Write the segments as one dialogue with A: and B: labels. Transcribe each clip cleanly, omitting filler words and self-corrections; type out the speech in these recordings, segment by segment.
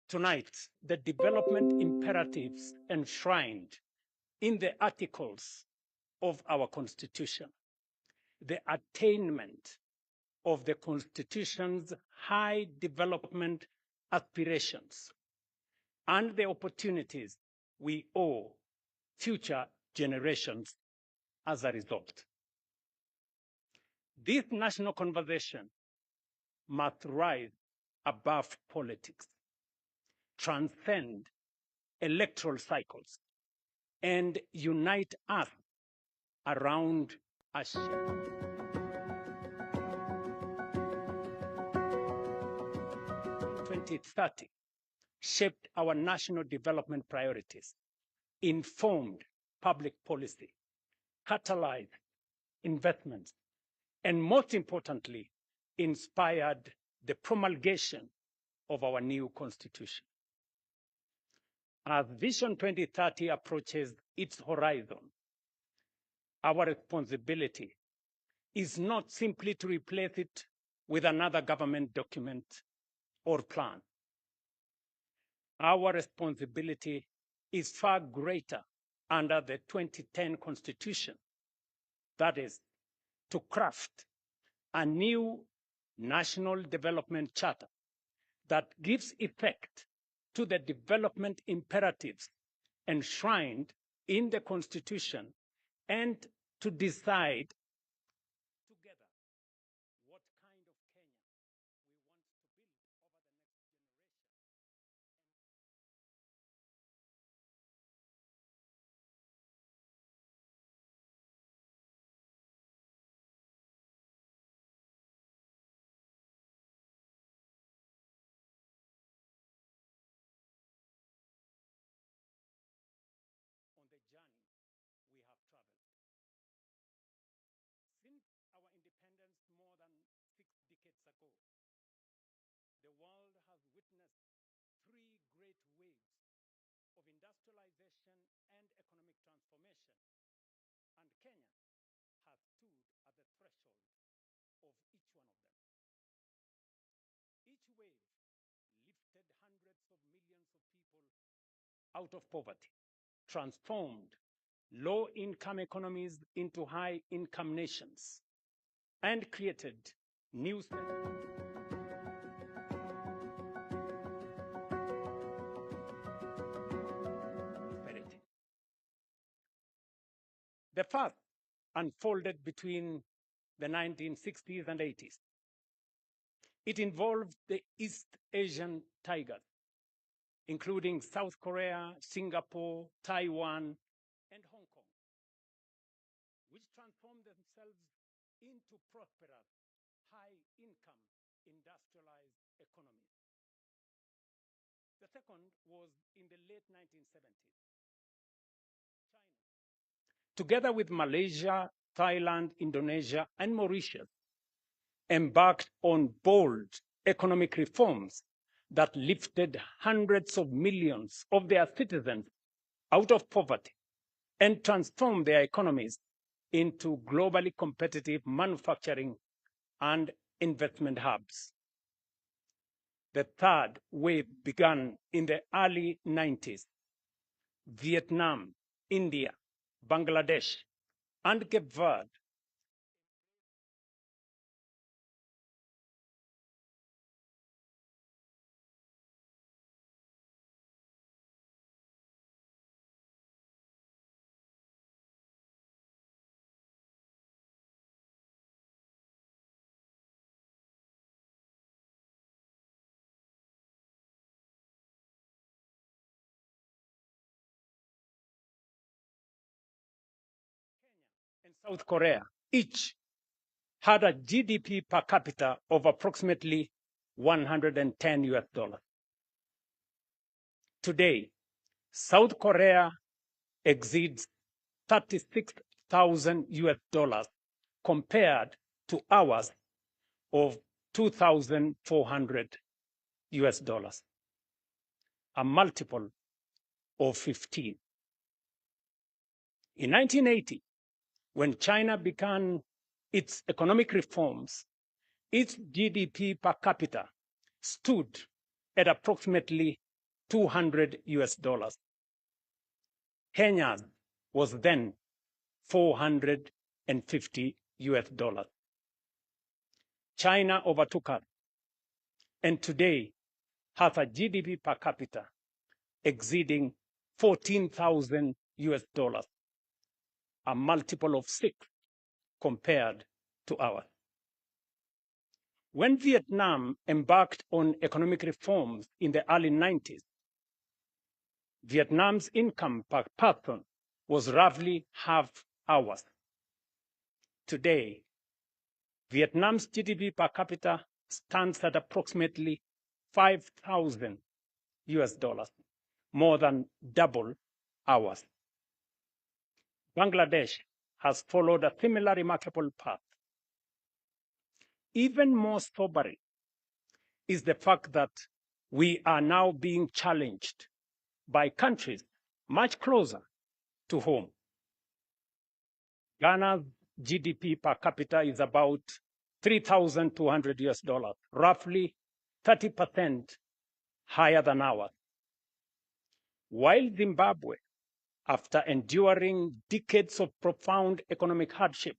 A: Tonight, the development imperatives enshrined in the articles of our Constitution, the attainment of the Constitution's high development aspirations, and the opportunities we owe future generations as a result. This national conversation must rise above politics, transcend electoral cycles, and unite us around a shared 2030 shaped our national development priorities, informed public policy, catalyzed investments, and most importantly, inspired the promulgation of our new Constitution. As Vision 2030 approaches its horizon, our responsibility is not simply to replace it with another government document or plan. Our responsibility is far greater under the 2010 Constitution. That is, to craft a new national development charter that gives effect to the development imperatives enshrined in the Constitution, and to decide together what kind of Kenya we want to build over the next generation. On the journey we have traveled. Since our independence more than 6 decades ago, the world has witnessed 3 great waves of industrialization and economic transformation, and Kenya has stood at the threshold of each one of them. Each wave lifted hundreds of millions of people out of poverty, transformed low-income economies into high-income nations, and created new prosperity. The first unfolded between the 1960s and 80s. It involved the East Asian tigers, including South Korea, Singapore, Taiwan, and Hong Kong, which transformed themselves into prosperous, high-income, industrialized economies. The second was in the late 1970s. China, together with Malaysia, Thailand, Indonesia, and Mauritius, embarked on bold economic reforms that lifted hundreds of millions of their citizens out of poverty and transformed their economies into globally competitive manufacturing and investment hubs. The third wave began in the early 90s. Vietnam, India, Bangladesh, and Cape Verde and South Korea each had a GDP per capita of approximately 110 US dollars. Today, South Korea exceeds 36,000 US dollars compared to ours of 2,400 US dollars, a multiple of 15. In 1980, when China began its economic reforms, its GDP per capita stood at approximately 200 US dollars. Kenya's was then 450 US dollars. China overtook us and today has a GDP per capita exceeding 14,000 US dollars, a multiple of 6 compared to ours. When Vietnam embarked on economic reforms in the early 90s, Vietnam's income per person was roughly half ours. Today, Vietnam's GDP per capita stands at approximately 5,000 US dollars, more than double ours. Bangladesh has followed a similar remarkable path. Even more sobering is the fact that we are now being challenged by countries much closer to home. Ghana's GDP per capita is about 3,200 US dollars, roughly 30% higher than ours. While Zimbabwe, after enduring decades of profound economic hardship,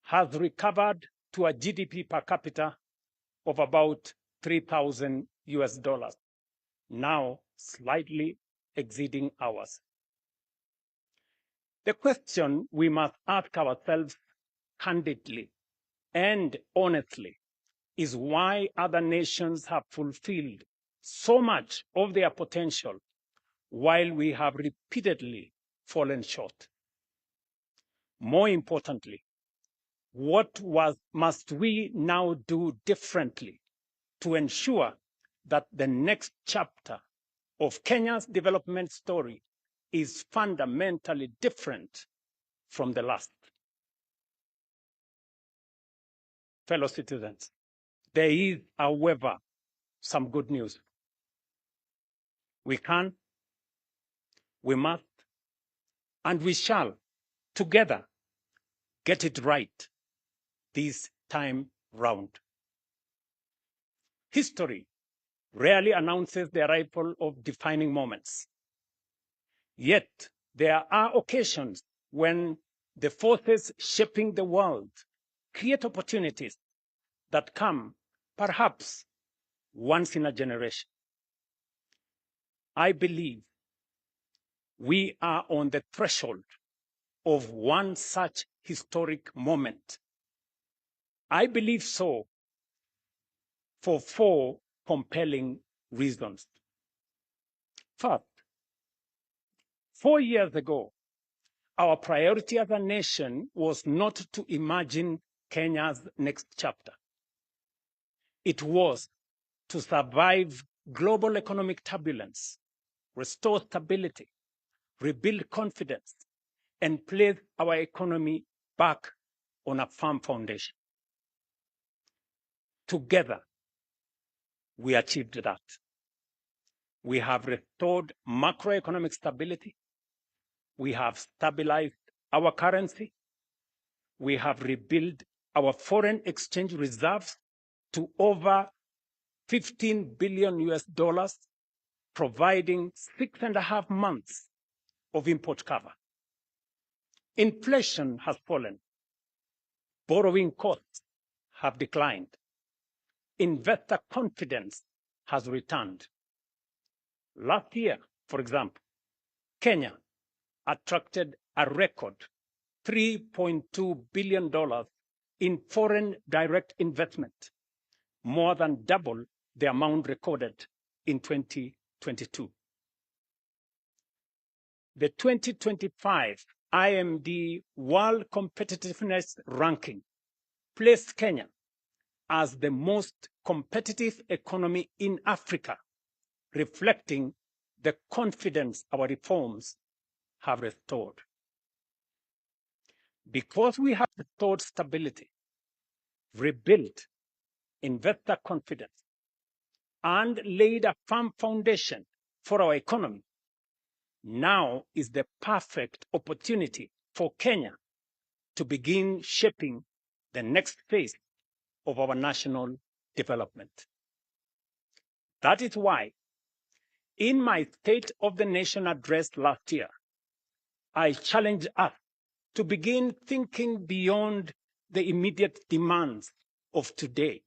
A: has recovered to a GDP per capita of about 3,000 US dollars, now slightly exceeding ours. The question we must ask ourselves candidly and honestly is why other nations have fulfilled so much of their potential while we have repeatedly fallen short. More importantly, what must we now do differently to ensure that the next chapter of Kenya's development story is fundamentally different from the last? Fellow citizens, there is, however, some good news. We can, we must, and we shall together get it right this time round. History rarely announces the arrival of defining moments. Yet there are occasions when the forces shaping the world create opportunities that come perhaps once in a generation. I believe we are on the threshold of one such historic moment. I believe so for 4 compelling reasons. First, 4 years ago, our priority as a nation was not to imagine Kenya's next chapter. It was to survive global economic turbulence, restore stability, rebuild confidence, and place our economy back on a firm foundation. Together, we achieved that. We have restored macroeconomic stability. We have stabilized our currency. We have rebuilt our foreign exchange reserves to over 15 billion US dollars, providing 6.5 months of import cover. Inflation has fallen. Borrowing costs have declined. Investor confidence has returned. Last year, for example, Kenya attracted a record $3.2 billion in foreign direct investment, more than double the amount recorded in 2022. The 2025 IMD World Competitiveness Ranking placed Kenya as the most competitive economy in Africa, reflecting the confidence our reforms have restored. Because we have restored stability, rebuilt investor confidence, and laid a firm foundation for our economy, now is the perfect opportunity for Kenya to begin shaping the next phase of our national development. That is why In my State of the Nation address last year, I challenged us to begin thinking beyond the immediate demands of today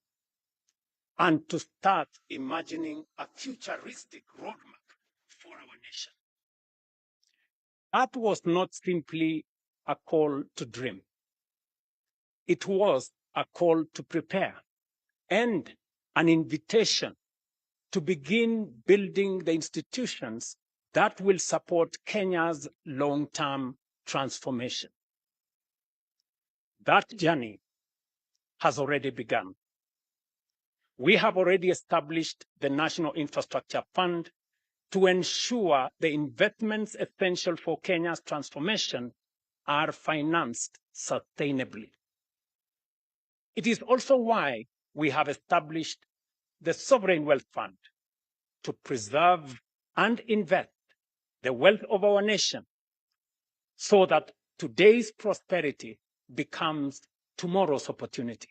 A: and to start imagining a futuristic roadmap for our nation. That was not simply a call to dream. It was a call to prepare and an invitation to begin building the institutions that will support Kenya's long-term transformation. That journey has already begun. We have already established the National Infrastructure Fund to ensure the investments essential for Kenya's transformation are financed sustainably. It is also why we have established the Sovereign Wealth Fund to preserve and invest the wealth of our nation so that today's prosperity becomes tomorrow's opportunity.